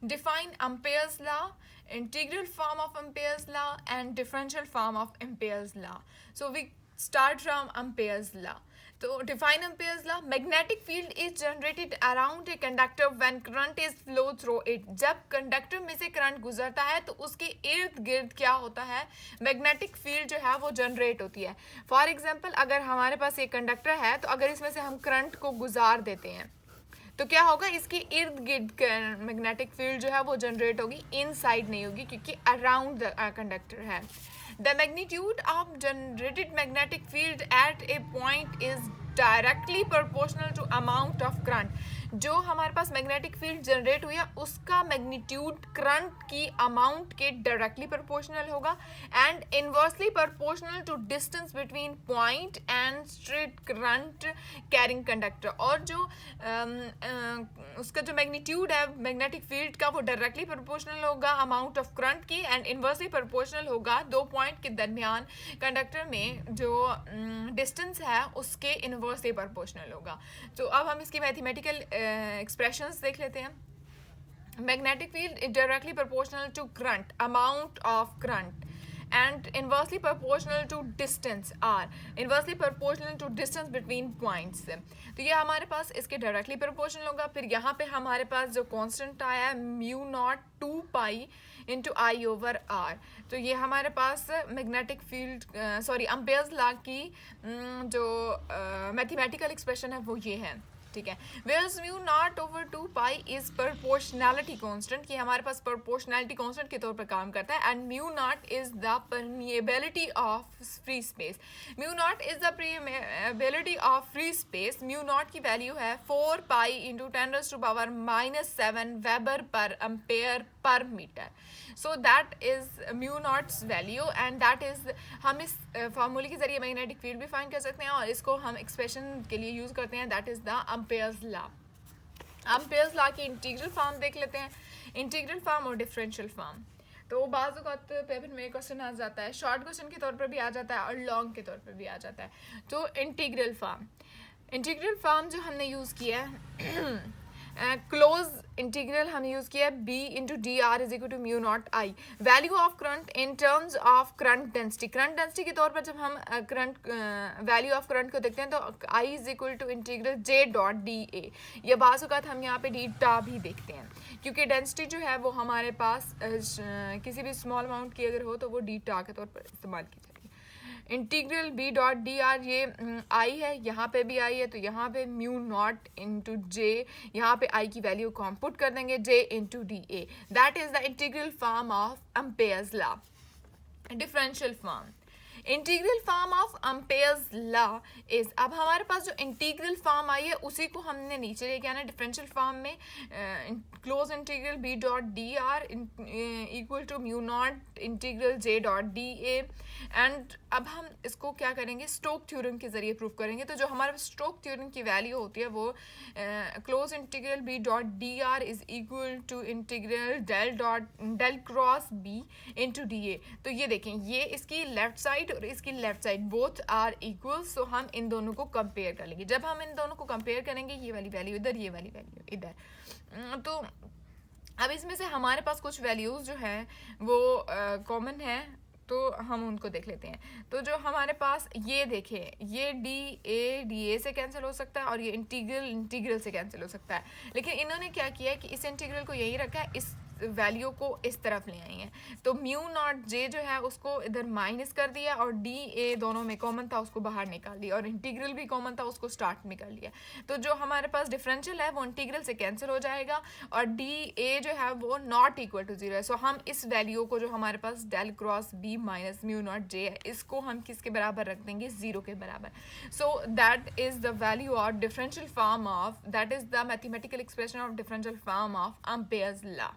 define Ampere's law, integral form of Ampere's law, and differential form of Ampere's law. So we start from Ampere's law. So define Ampere's law. Magnetic field is generated around a conductor when current is flow through it. जब conductor में से current गुजरता है तो उसके इर्द गिर्द क्या होता है, मैग्नेटिक फील्ड जो है वो जनरेट होती है. फॉर एग्जांपल अगर हमारे पास एक कंडक्टर है तो अगर इसमें से हम करंट को गुजार देते हैं तो क्या होगा, इसके इर्द गिर्द मैग्नेटिक फील्ड जो है वो जनरेट होगी, इनसाइड नहीं होगी क्योंकि अराउंड द कंडक्टर है. The magnitude of generated magnetic field at a point is directly proportional to amount of current. जो हमारे पास मैग्नेटिक फील्ड जनरेट हुई है उसका मैग्नीट्यूड करंट की अमाउंट के डायरेक्टली प्रोपोर्शनल होगा and inversely proportional to distance between point and straight current carrying conductor. और जो उसका जो मैग्नीट्यूड है मैग्नेटिक फील्ड का वो डायरेक्टली प्रोपोर्शनल होगा अमाउंट ऑफ करंट की एंड इनवर्सली प्रोपोर्शनल होगा दो पॉइंट के दरमियान कंडक्टर में जो डिस्टेंस है उसके इनवर्सली प्रोपोर्शनल होगा. तो अब हम इसकी मैथमेटिकल एक्सप्रेशंस देख लेते हैं. Magnetic field is directly proportional to current amount of current and inversely proportional to distance r, inversely proportional to distance between points. तो ये हमारे पास इसके डायरेक्टली प्रोपोर्शनल होगा. फिर यहाँ पे हमारे पास जो कांस्टेंट आया है mu naught 2 pi into I over R. तो ये हमारे पास मैग्नेटिक फील्ड अम्पेयर्स लॉ की जो मैथमेटिकल एक्सप्रेशन है वो ये है. ठीक है. Whereas mu naught over 2 pi is proportionality constant, ये हमारे पास प्रोपोर्शनैलिटी कांस्टेंट के तौर पर काम करता है. And mu naught is the permeability of free space. Mu naught is the permeability of free space. Mu naught की वैल्यू है 4 pi into 10⁻⁻7 weber per ampere per metre. So that is mu naught's value and that is, हम इस फार्मूले के जरिए magnetic field भी find कर सकते हैं और इसको हम एक्सप्रेशन के लिए यूज करते हैं. That is the Ampere's law. Ampere's law की इंटीग्रल फॉर्म देख लेते हैं. इंटीग्रल फॉर्म और डिफरेंशियल फॉर्म. तो बाज़ औक़ात पेपर में क्वेश्चन आ जाता है, शॉर्ट क्वेश्चन के तौर पर भी आ जाता है और लॉन्ग के तौर पर भी आ जाता है. तो इंटीग्रल फॉर्म जो हमने यूज़ किया है क्लोज इंटीग्रल हमने यूज़ किया है B into D R is equal to mu naught I. Value of current in terms of current density. Current density के तौर पर जब हम करंट वैल्यू ऑफ करंट को देखते हैं तो I is equal to integral J dot D A. या बाज़ औक़ात हम यहाँ पे डी टा भी देखते हैं क्योंकि डेंसिटी जो है वो हमारे पास किसी भी स्मॉल अमाउंट की अगर हो तो वो डी टा के तौर पर इस्तेमाल की जाएगी. Integral B dot D R, ये आई है, यहाँ पे भी आई है तो यहाँ पे म्यू नॉट इंटू जे, यहाँ पे आई की वैल्यू को हम पुट कर देंगे J into D A. That is the integral form of Ampere's law. Differential form. Integral form of Ampere's law is, अब हमारे पास जो इंटीग्रल फॉर्म आई है उसी को हमने नीचे लेके आना है डिफरेंशियल फॉर्म में. Close integral B dot D R equal to mu naught integral J dot D A. And अब हम इसको क्या करेंगे, स्टोक थ्योरम के जरिए प्रूव करेंगे. तो जो हमारे स्टोक थ्योरम की वैल्यू होती है वो close integral B dot D R is equal to integral del cross B into D A. तो ये देखें, ये इसकी लेफ्ट साइड और इसकी left side both are equal. So हम इन दोनों को कंपेयर कर लेंगे. जब हम इन दोनों को कंपेयर करेंगे, ये वाली वैल्यू इधर, ये वाली वैल्यू इधर, तो अब इसमें से हमारे पास कुछ वैल्यूज जो हैं वो कॉमन है तो हम उनको देख लेते हैं. तो जो हमारे पास ये देखें, ये डी ए से कैंसिल हो सकता है और ये इंटीग्रल से कैंसिल हो सकता है. लेकिन इन्होंने क्या किया है कि इस इंटीग्रल को यही रखा है, इस वैल्यू को इस तरफ ले आई हैं. तो म्यू नॉट जे जो है उसको इधर माइनस कर दिया और डी ए दोनों में कॉमन था उसको बाहर निकाल दिया और इंटीग्रल भी कॉमन था उसको स्टार्ट में कर लिया. तो जो हमारे पास डिफरेंशियल है वो इंटीग्रल से कैंसिल हो जाएगा और डी ए जो है वो नॉट इक्वल टू 0 है. सो हम इस वैल्यू को जो हमारे पास del cross B minus mu naught J है इसको हम किसके बराबर रख देंगे, 0 के बराबर. सो that is the value of differential form of, that is the mathematical expression of differential form of Ampere's law.